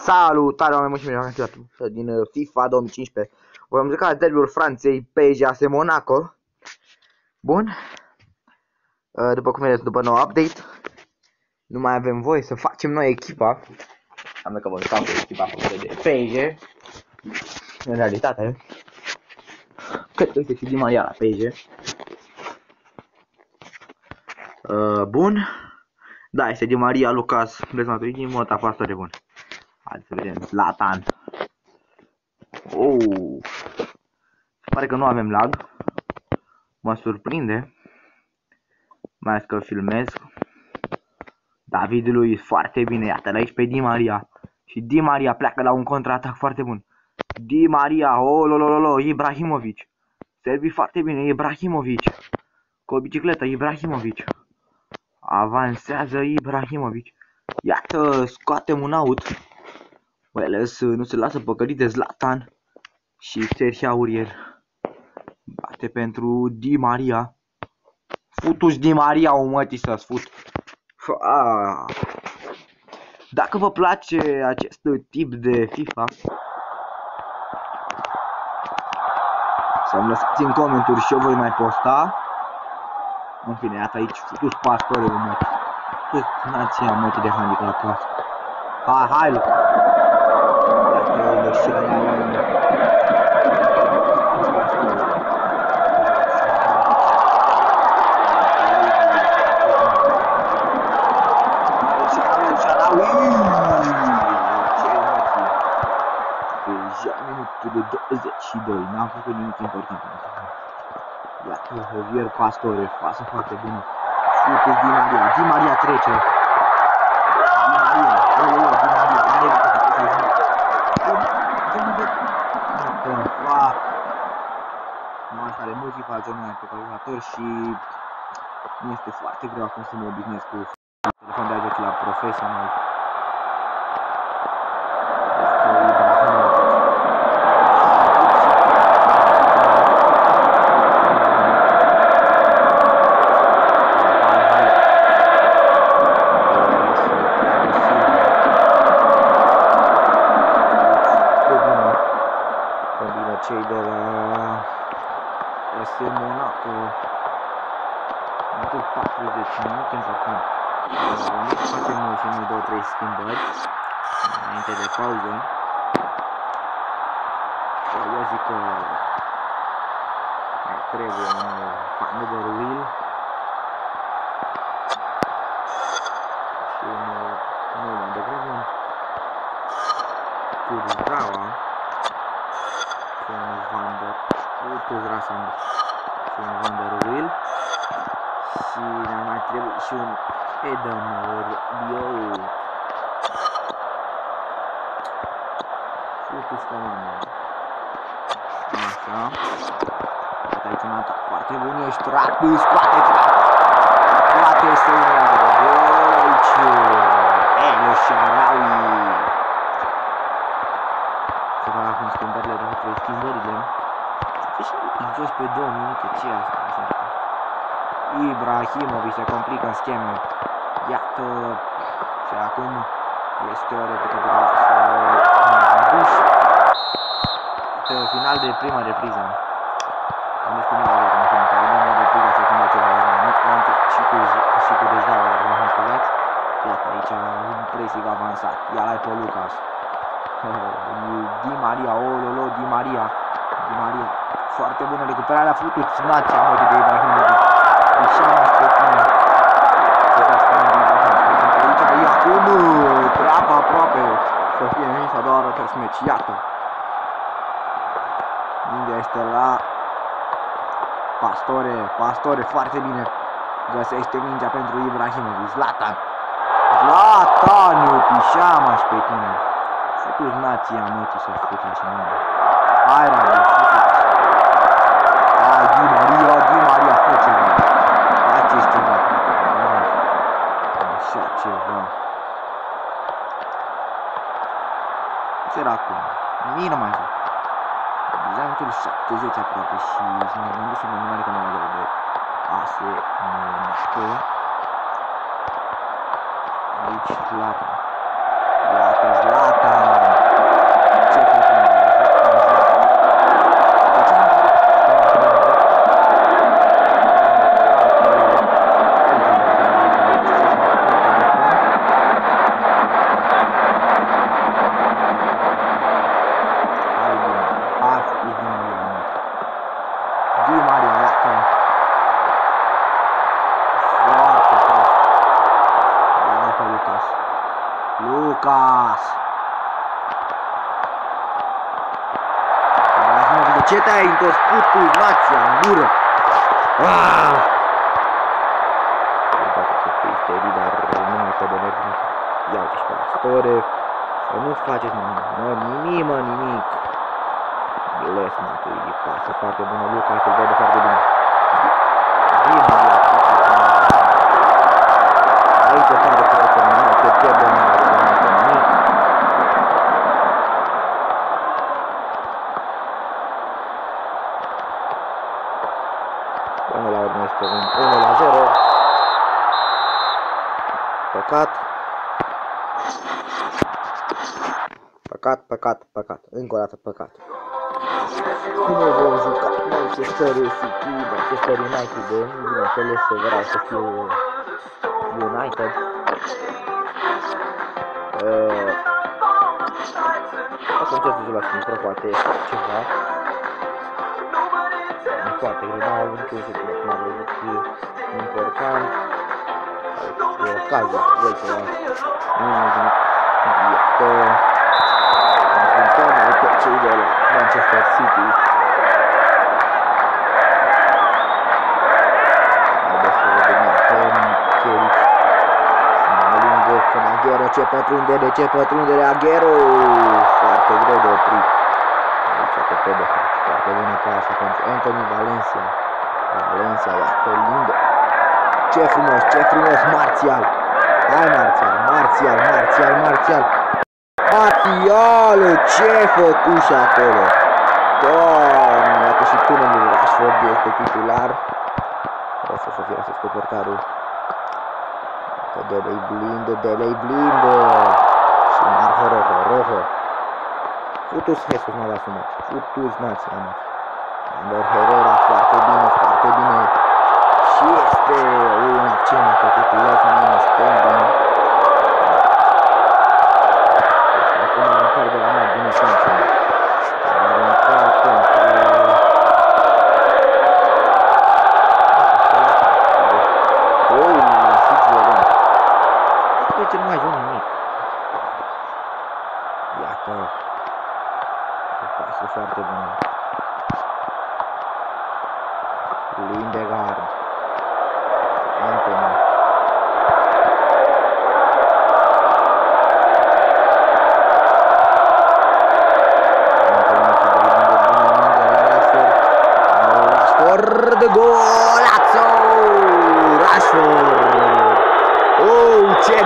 Salutare oameni și bine din FIFA 2015. Vom juca derbiul Franței PSG Monaco. Bun. După cum vedeți, după nou update, nu mai avem voie să facem noi echipa. Înseamnă că vom juca cu echipa făcută de PSG. În realitate, cred că este și Di Maria la PSG. Bun. Da, este Di Maria, Lucas, Matuidi, Mota, Pastore, bun. Hai să vedem, Zlatan. Se pare că nu avem lag. Mă surprinde. Mai ales că filmez. David Luiz, foarte bine, iată-l aici pe Di Maria. Și Di Maria pleacă la un contraatac foarte bun. Di Maria, Ibrahimovic. Servi foarte bine, Ibrahimovic. Cu o bicicletă, Ibrahimovic. Avansează Ibrahimovic. Iată, scoatem un out. Welles nu se lasă păcălit de Zlatan. Și Sergio Aurier bate pentru Di Maria. Futu-și Di Maria, o mătii să-ți fut. Dacă vă place acest tip de FIFA, să-mi lăsați în comentarii și eu voi mai posta. În fine, iată aici, futu-și Pastore, o mătii. Nația mătii de handicap. Hai, Luca. Iată, minutul de 22, n-am făcut nimic important. Iată, Javier Pastore, fasă foarte bună. Șutul Di Maria trece. Di Maria, are nu asta are muzica, genul pe calculator și nu este foarte greu acum să mă obișnuiesc cu telefon de ajoci la profesional. Cei de la Monaco. Minutul 40, minut important. Facem și noi 2-3 schimbări înainte de pauză. Eu zic că mai trebuie un Van Wheel și un mai degrabă Kurzawa. Un Van der Wheel și ne mai trebuie și un Eden Rabiot. Futus comandă. Așa. Iată aici un atac foarte bun, ești rapid, scoate este un iată de gol aici. El Shaarawy. Se fac acum schimbările, dacă schimbările. Deci jos pe 2 minute, ce asta? Ibrahimovic se complică în schemă. Iată. Și acum este o repetătură final de prima repriză. Am zis cum era în film, să vedem o repriză secundă ce va și cu Dejaua, mă scuzați. Iată, aici un pressing avansat. Ia-l ai pe Lucas. Di Maria, Di Maria. Foarte bună recuperarea, futut nația mătii de Ibrahimovic. Așa m-aș pe tine. Aici, acum, treaba aproape să fie emis a doua rotări meci. Iată. Mingea este la Pastore, foarte bine. Găsește mingea pentru Ibrahimovic. Zlatan, pișama-și pe tine. Futu-ți nația mătii să fută așa mine. Hai, Rabiot, futu-ți. Hai, Di Maria, fă ceva. Faceți ceva. Așa ceva. Ce era acum? Nimic nu mai zic. Deja în minutul 70 aproape și m-am dus în numele că nu mai de ase Monaco. Aici Zlatan. Zlatan. Lucas! De ce te-ai întors putul nația în gură? Dacă ce spui isterii, dar nu mai pe de nervi. Ia uite și pe la store. Să nu faceți nimic. Biles, mă, îi pasă foarte bună. Lucas îl vede foarte bine. Aici o pare că se termină, se pierde nimic. Până la urmă este un 1-0. Păcat. Încă o dată păcat. Cum o vom juca? Manchester City, Manchester United, bineînțeles, vreau să fiu United. O să încerc să las micro, poate ceva. Nu foarte greu, n-am avut niciun lucru, cum am văzut, important. O ocazie, voi ceva. Iată. Înfruntăm pe cei de la Manchester City. Haideți să vedem iată Cherici. Lângă când Aguero, ce pătrundere Aguero. Foarte greu de oprit. Aici pe pede. Foarte bună pasă pentru Anthony Valencia. Valencia, iată lungă. Ce frumos, Martial. Hai Martial. Ce făcuși acolo? Doamne, iată și tânărul Rashford este titular. O să fie să portarul. Delei blind. Și Marco Rojo. Futus Jesus n-a dat sumat. Futus nația mă. Ander Herrera foarte bine. Și este un accent pe titular minus standing. Acum măcar de la margine șanță. Aruncat pentru... Și violent. Cred că nu mai joc nimic. Iată. O pasă foarte bună. Lindegaard. Anthony. Golazo! Rashford! Oh, ce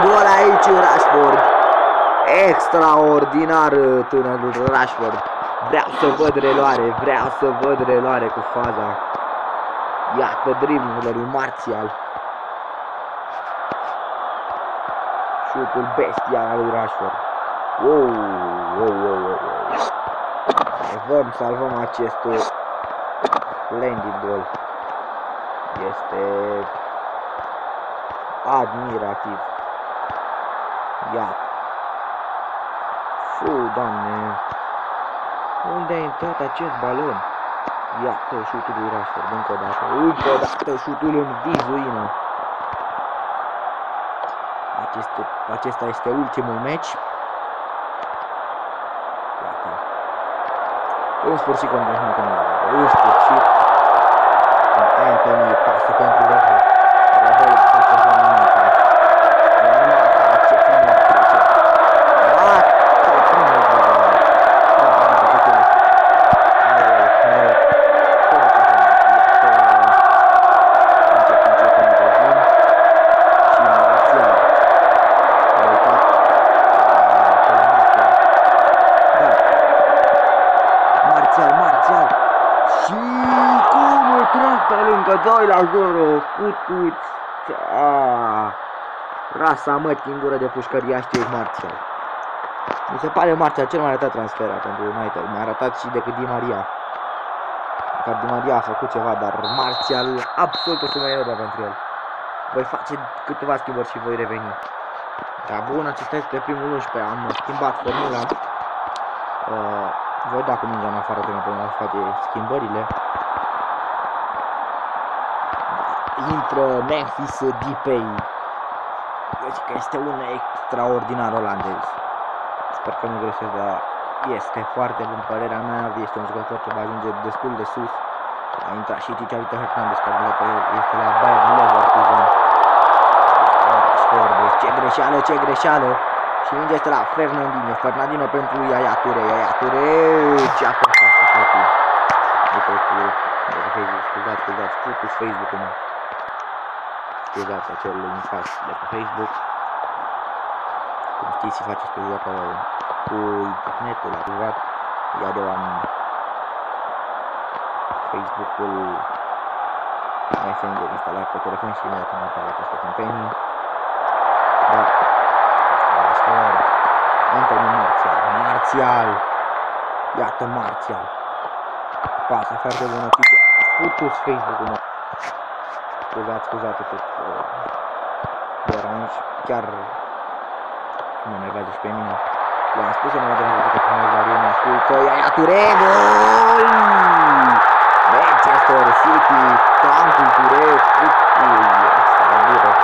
gol aici Rashford! Extraordinar tânărul Rashford! Vreau să văd reluare cu faza. Iată driblurile lui Martial. Șutul bestial al lui Rashford. Salvăm acest splendid gol. Este admirativ. Iată. Doamne. Unde a intrat acest balon? Iată șutul lui Rashford. Încă o dată șutul în vizuină. Acesta este ultimul meci. Iată. În sfârșit continuăm cu noi. În sfârșit. Anthony pasă pentru Rojo. Rojo i-a fost așa Mata. Ce frumos trece. Ce frumos Martial. Și cum îl trag pe lângă 2-0. Putuți. Rasa mătii în gură de pușcăriaște Martial. Mi se pare Martial cel mai arătat transfer pentru United. Mai arătat și decât Di Maria. Măcar Di Maria a făcut ceva, dar Martial absolut o sumă enormă pentru el. Voi face câteva schimbări și voi reveni. Dar bun, acesta este primul 11. Am schimbat formula. Voi da cu mingea în afară până să face schimbările. Intră Memphis Depay. zic că este un extraordinar olandez. Sper că nu greșesc, dar este foarte bun, părerea mea. Este un jucător ce va ajunge destul de sus. A intrat și Chicharito Hernandez, care este la Bayern Leverkusen. Ce greșeală, ce greșeală. Și minge este la Fernandinho. Fernandinho pentru Yaya Touré. Yaya Touré, ce a făcut acolo. Uite, de pe Facebook, scuzați, focus Facebook-ul meu. Scuzați acel impas de pe Facebook. Cum știți, faceți pe joacă cu internetul activat. Eu am Facebook-ul Messenger instalat pe telefon și imediat am apare aceste campanii. Da, sper. Anthony Martial. Iată Martial. Pasă foarte bună, pică. Focus Facebook-ul meu. Scuzați tot deranj, chiar mă enervează și pe mine. Le-am spus să nu mă deranjează că frumos, dar ei nu ascultă. Yaya Touré, gol! Manchester City, tancul Touré, extraordinar.